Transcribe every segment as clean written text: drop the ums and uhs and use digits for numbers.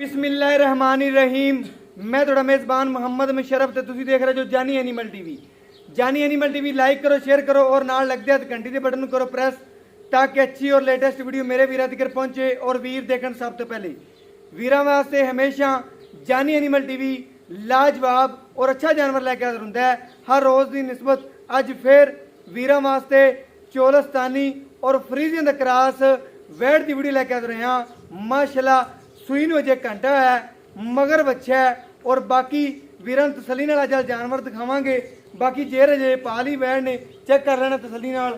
बिस्मिल्लाहिर्रहमानिर्रहीम। मैं थोड़ा मेज़बान मुहम्मद मुशर्रफ ते तुसी देख रहे जो जानी एनिमल टीवी। जानी एनिमल टीवी लाइक करो, शेयर करो और नाल लगदे हथ घंटी दे बटन करो प्रेस ताकि अच्छी और लेटेस्ट वीडियो मेरे वीरां तक पहुंचे और वीर देखण सब तो पहले। वीरां वास्ते हमेशा जानी एनिमल टीवी लाजवाब और अच्छा जानवर लैके हाज़र हुंदा है। हर रोज़ की निस्बत अज फिर वीरां वास्ते चोलस्तानी और फ्रीजियन दा क्रॉस वैट की वीडियो लैके हाज़र हैं। माशाल्लाह सूई नूं अजे घंटा है, मगर बच्चा है और बाकी वीरां नूं तसल्ली नाल अज जानवर दिखावांगे। बाकी जेर अजे पाली वैट ने चेक कर लेना तसल्ली नाल,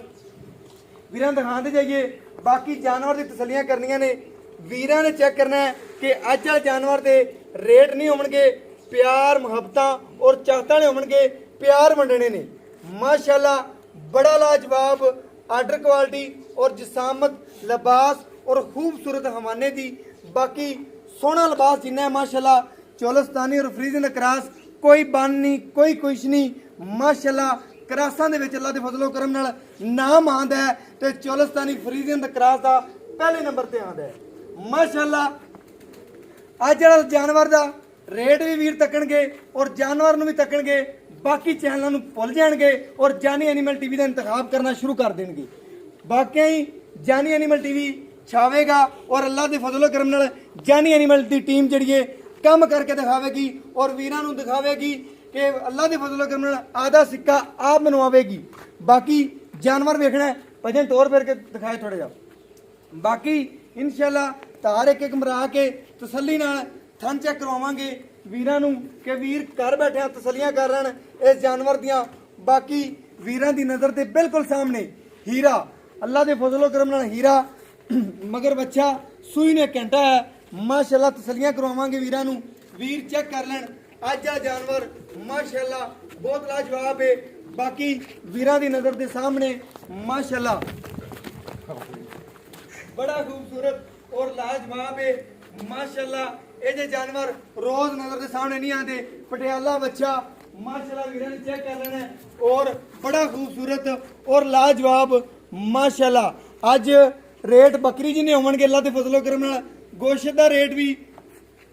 वीरां दिखाते जाइए। बाकी जानवर की तसल्लियां करनियां ने, वीरां ने चेक करना है कि अज जानवर के रेट नहीं होणगे, प्यार मुहब्बत और चाहतां ने होणगे, प्यार वंडने ने। माशाल्लाह बड़ा लाजवाब आर्डर क्वालिटी और जिसामत लिबास और खूबसूरत हवाने दी। बाकी सोहना लिबास जिन्ना है माशाल्लाह, चोलस्तानी और फ्रीजियन क्रॉस कोई बन नहीं, कोई कुछ नहीं। माशाल्लाह क्रॉसां दे विच अल्लाह दे फजलो करम नाल नाम आंदा है ते चोलस्तानी फ्रीजियन दा क्रॉस दा पहले नंबर ते आंदा है। माशाल्लाह अज जिहड़ा जानवर दा रेट भी वीर तकणगे और जानवर नूं भी तकणगे। बाकी चैनलों नूं भुल जाणगे और जानी एनिमल टीवी का इंतखाब करना शुरू कर देंगे। बाकी जानी एनिमल टीवी छावेगा और अल्लाह के फजलो करम नाल जानी एनिमल की टीम जिहड़ी है काम करके दिखावेगी और वीरां नूं दिखावेगी कि अल्लाह के फजलो करम नाल आधा सिक्का आप मनवावेगी। बाकी जानवर वेखना है, भजन तौर पर के दिखाए थोड़ा जा। बाकी इंशाल्लाह तार एक एक मरा के तसल्ली नाल थन चेक करवावांगे वीरां नूं कि वीर घर बैठे तसल्लियां कर रहे हैं इस जानवर दियां। बाकी वीरां दी नज़र ते बिल्कुल सामने हीरा, अल्लाह के फजलो करम नाल हीरा मगर बच्चा सूई ने घंटा है। माशाल्लाह तसल्लियां करवावांगे वीरां नूं, वीर चेक कर लैन अज आ जानवर माशाल्लाह बहुत लाजवाब है। बाकी वीरां दी नज़र के सामने माशाल्लाह बड़ा खूबसूरत और लाजवाब है। माशाल्लाह ये जानवर रोज नजर के सामने नहीं आते। पटियाला बच्चा माशाल्लाह वीरां ने चेक कर लेना है और बड़ा खूबसूरत और लाजवाब। माशाल्लाह अज रेट बकरी जिन्ने होवणगे अल्लाह के फजलो करम नाल, गोश्त का रेट भी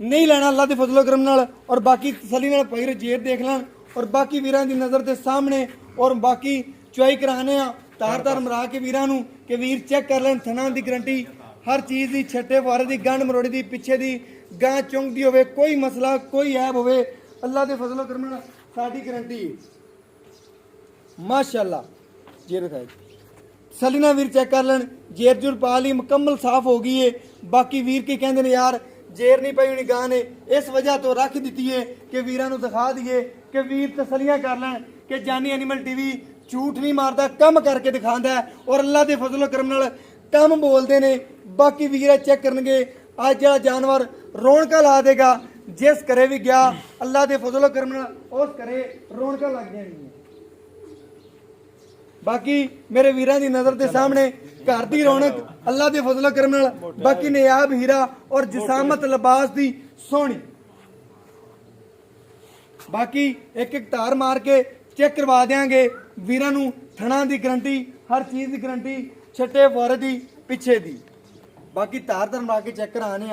नहीं लेना अल्लाह के फजलो करम नाल। और बाकी तसल्ली नाल पैर जेर देख लैन और बाकी वीरां की नज़र के सामने और बाकी चुआई कराने तार तार मरा के वीरां नूं कि वीर चेक कर लैन। थना की गारंटी हर चीज़ की, छट्टे फारे की, गंढ मरोड़ी की, पिछे की गां चुंगदी होवे, कोई मसला कोई ऐब होवे अल्लाह के फजलो करम नाल साडी गारंटी। माशाल्लाह जेर दिखाए सलीना वीर चेक कर लें, जेर जुर पा ली मुकम्मल साफ हो गई है। बाकी वीर की कहते हैं यार जेर नहीं पई होनी गां ने, इस वजह तो रख दी है कि वीरां नूं दिखा दिए कि वीर तसलियां कर लें कि जानी एनिमल टीवी झूठ नहीं मारता, कम करके दिखाता है और अल्लाह के फजलो करम नाल कम बोलते हैं। बाकी वीर चेक करनगे अज जिहड़ा जानवर रौनक ला देगा, जिस घरे भी गया अल्लाह के फजलो करम नाल उस घरे रौनक लग जाएगी। बाकी मेरे वीरां की नज़र के सामने घर की रौनक अल्लाह के फजलो करम नाल, बाकी नयाब हीरा और जिसामत लिबास की सोहनी। बाकी एक एक तार मार के चेक करवा देंगे वीरां नूं, थणा की गारंटी, हर चीज़ की गारंटी, छट्टे फौरे की, पिछे की। बाकी तार तार मार के चेक कराने।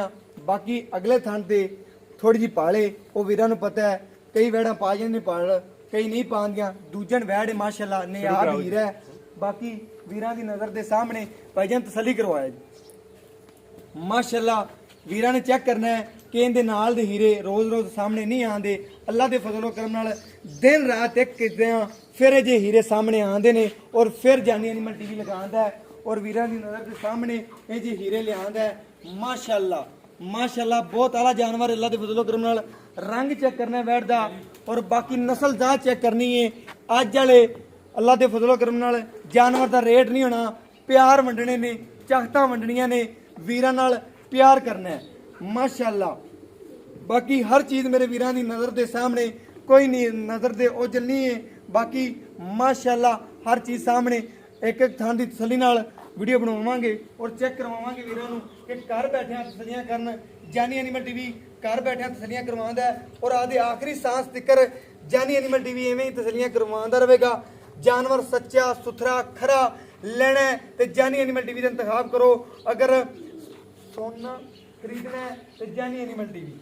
बाकी अगले थण से थोड़ी जी पाले वो वीरां नूं पता है, कई वैड़ा पा जांदे पाल, कई नहीं पांदियां, दूजन वैड़ माशाल्लाह नयाब हीरा है। बाकी वीरां की नज़र के सामने भाईजान तसल्ली करवाया जी। माशाल्लाह वीरां ने चेक करना है कि इहदे नाल दे हीरे रोज़ रोज़ सामने नहीं आते। अल्लाह के फजलो करम नाल दिन रात एक करदे फिर जे हीरे सामने आते ने और फिर जानी एनिमल टीवी लगाता है और वीरां की नज़र के सामने ये जे हीरे लियादा है। माशाल्लाह माशाल्लाह बहुत आला जानवर अल्लाह के फजलो करम नाल। रंग चेक करना बैठ दा और बाकी नस्ल जात चेक करनी है। अज वाले अल्लाह के फजलो करम नाल जानवर का रेट नहीं होना, प्यार वंडने ने, चाहता वंडनियां ने, वीरां नाल प्यार करना है। माशाल्लाह बाकी हर चीज़ मेरे वीरां की नज़र के सामने, कोई नहीं नज़र दे ओझल नहीं है। बाकी माशाल्लाह हर चीज़ सामने एक एक थान की तसल्ली नाल वीडियो बनवावांगे और चेक करवावांगे वीरां नूं कि घर बैठे तसल्लियां करन। जानी एनिमल टीवी घर बैठे तसल्लियां करवांदा है और आदे आखिरी सांस तिकर जानी एनिमल टीवी इवें ही तसल्लियां करवांदा रहेगा। जानवर सच्चा सुथरा खरा लेना है तो जानी एनिमल टीवी का इंतखाब करो। अगर सोना खरीदना है तो जानी एनिमल टीवी।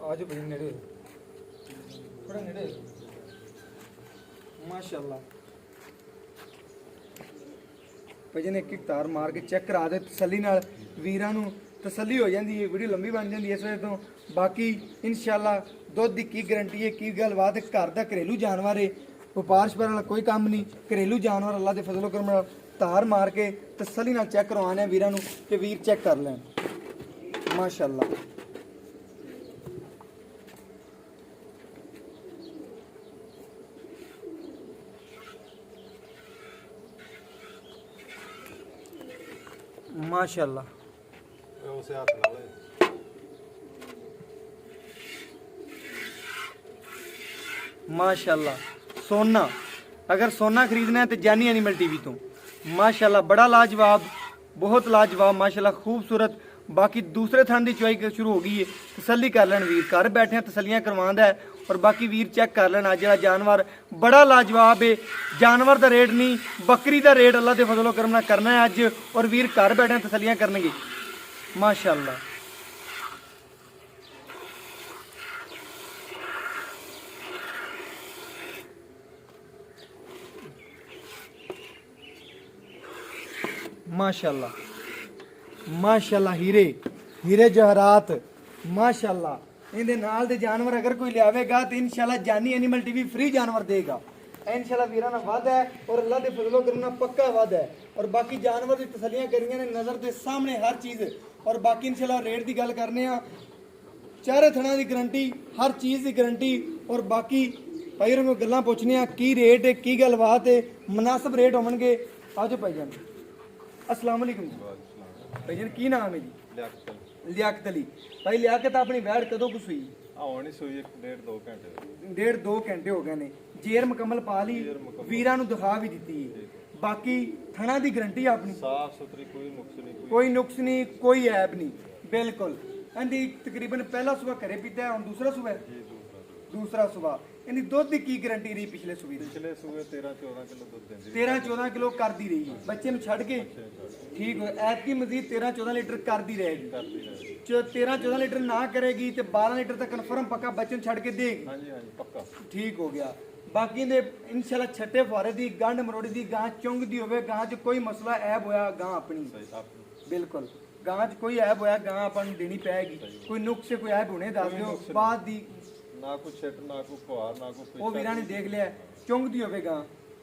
आज भाई नेड़े थोड़ा नेड़े माशाल्लाह भाई ने एक एक तार मार के चेक करा दे तसल्ली नाल वीरां नूं तसल्ली हो जाती है, वीडियो लंबी बन जाती है इस वजह तो। बाकी इंशाल्लाह दुध की की गारंटी है, की गलबात है, घर का घरेलू जानवर है, व्यापार शपार वाला कोई काम नहीं, घरेलू जानवर अल्लाह के फजलो करम नाल तार मार के तसल्ली नाल चेक करवाने वीरां नूं कि वीर चेक कर लैन माशाल्लाह। माशाल्लाह उसे हाथ ला ले। माशाल्लाह सोना, अगर सोना खरीदना है तो जानी एनिमल टीवी तो माशाल्लाह बड़ा लाजवाब, बहुत लाजवाब माशाल्लाह खूबसूरत। बाकी दूसरे थन की चुआई शुरू हो गई है, तसल्ली कर लैन वीर, घर बैठे तसलियां करवांदा है। और बाकी वीर चेक कर लेना अज जरा जानवर बड़ा लाजवाब है। जानवर का रेट नहीं, बकरी का रेट अल्लाह के फजलो करम नाल करना है अज, और वीर घर बैठे तसलियां करनगे माशाल्लाह। माशाल्लाह माशाल्लाह हीरे हीरे जहरात माशाल्लाह। इहदे नाल दे जानवर अगर कोई लियावेगा तो इंशाल्लाह जानी एनिमल टीवी फ्री जानवर देगा इंशाल्लाह। वीरां नाल वादा है और अल्लाह दे फजलो करम नाल पक्का वादा है। और बाकी जानवर दी तसलियां करियां ने नज़र दे सामने हर चीज़। और बाकी इंशाल्लाह रेट की गल करने आ, चारे थणा की गारंटी, हर चीज़ की गारंटी। और बाकी भाई होरां कोल गल्लां पुछने आ की रेट है, की गलबात है, मुनासिब रेट होणगे। आजो भाईजान अस्सलाम वालेकुम भाईजान, की नाम है जी? लियाकत अली। भाई लियाकत अपनी वैड़ कदों कुछ हुई? आनी सोई 1.5-2 घंटे 1.5-2 घंटे हो गए ने, जेर मुकम्मल पा ली, वीरां नूं दिखा भी दी। बाकी थणा की गारंटी अपनी साफ सुथरी, कोई नुक्स नहीं, कोई नुक्स नहीं, कोई ऐब नहीं बिल्कुल। इहदी तकरीबन पहला सुबह घरे पीता है, हुण दूसरा सुबह है? दूसरा सुबह। इहदी दुध की की गारंटी रही पिछले सुबह? पिछले सुबह 13-14 किलो दुध देंदी, 13-14 किलो करती रही है बच्चे नूं छड्ड के। ठीक हो, ऐतकी मजीद 13-14 लीटर करती रहेगी। करती रहे। जो 13-14 लीटर ना करेगी तो 12 लीटर तक कन्फर्म पक्का बच्चे छड़ के देगी। हाँ जी हाँ जी पक्का। ठीक हो गया। बाकी दे इंशाल्लाह छट्टे फुआरे दी गंढ मरोड़ी दी गां चुंग दी होवे, गां च कोई मसला ऐब होया गां अपनी सही आप बिल्कुल, गां च कोई ऐब होया गां अपन देनी पैगी। कोई नुक्स से कोई ऐब होने दस दिओ बाद दी, ना कुछ छट, ना कोई फुहार, ना कोई वो वीरां ने देख लिया। चुंग दी होवे गां,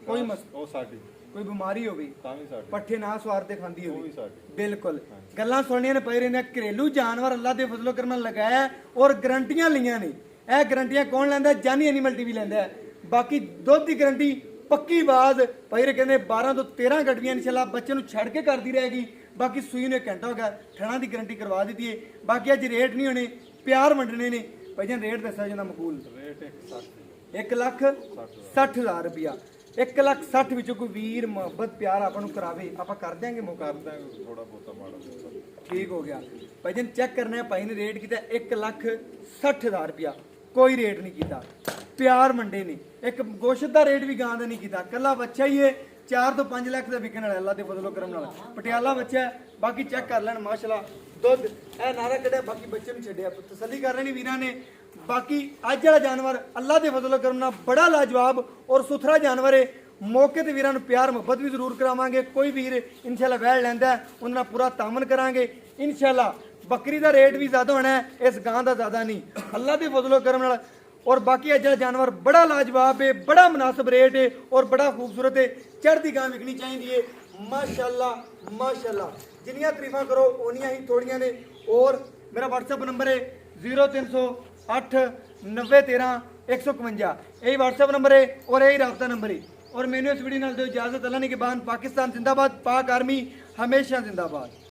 कोई मस ਉਹ ਸਾਡੀ कोई बीमारी होवे, ਤਾਂ ਵੀ ਸਾਡੀ, पट्ठे ना स्वारते खांदी ਉਹ ਵੀ होवे ਸਾਡੀ। बिल्कुल। गल्लां सुननियां ने पई रहिंदियां, घरेलू जानवर अल्लाह दे फजलो करम नाल लगाया है और गारंटियां लईयां ने। ਇਹ गारंटियां कौन लैंदा? जानी एनिमल टीवी लैंदा है। बाकी दुध की गारंटी पक्की बात भाई रे कहंदे 12 ਤੋਂ 13 गड्डियां इंशाल्लाह बच्चे नूं छड़ के करदी रहेगी। बाकी सूई ने घंटा हो गया, थणा की गारंटी करवा दी है। बाकी अज रेट नहीं होने, प्यार वंडने ने। भाई जान रेट दसा जाना मकूल ਰੇਟ 160 1,60,000 रुपया। 1,60,000 ਵਿੱਚੋਂ ਕੋਈ ਵੀਰ ਮੁਹੱਬਤ ਪਿਆਰ ਆਪਾਂ ਨੂੰ ਕਰਾਵੇ, ਆਪਾਂ ਕਰ ਦਿਆਂਗੇ ਮੌਕਾ। ਕਰ ਦਾਂਗੇ ਥੋੜਾ ਬਹੁਤਾ ਮਾੜਾ ਮੋਟਾ। ठीक हो गया भाई जन चेक करना है। भाई ने रेट किया 1,60,000 रुपया, कोई रेट नहीं किया, प्यार मंडे ने। एक गोश्त का रेट भी गां का नहीं किया, कला बच्चा ही है 4 ਤੋਂ 5 ਲੱਖ का विकने वाला अल्लाह के फजलो करम नाल। पटियाला बच्चा है, बाकी चेक कर लैन माशाल्लाह दुध ए नारा कढ़िया। बाकी बच्चे नूं छड्डिया, तसल्ली कर लेनी वीरां ने। बाकी अज वाला जानवर अल्लाह के फजलो करम नाल बड़ा लाजवाब और सुथरा जानवर है। मौके ते वीरां नूं प्यार मुहब्बत भी जरूर करावांगे। कोई वीर इंशाल्लाह वैड़ लैंदा है उन्हां नाल पूरा तामन करांगे इंशाल्लाह। बकरी का रेट भी ज़्यादा होना है, इस गां का ज़्यादा नहीं, अल्लाह के फजलो करम नाल। और बाकी अज जानवर बड़ा लाजवाब है, बड़ा मुनासिब रेट है और बड़ा खूबसूरत है। चढ़ती गां विकनी चाहिए माशाल्लाह माशाल्लाह। जिन्नियां तरीफां करो उन्नियां ही थोड़ियां ने। और मेरा व्हाट्सएप नंबर है 0308 90 13 151, यही व्हाट्सएप नंबर है और यही राब्ता नंबर है। और मैंने इस वीडियो नाल दो इजाजत। अल्लाह ने के बाद पाकिस्तान जिंदाबाद, पाक आर्मी हमेशा जिंदाबाद।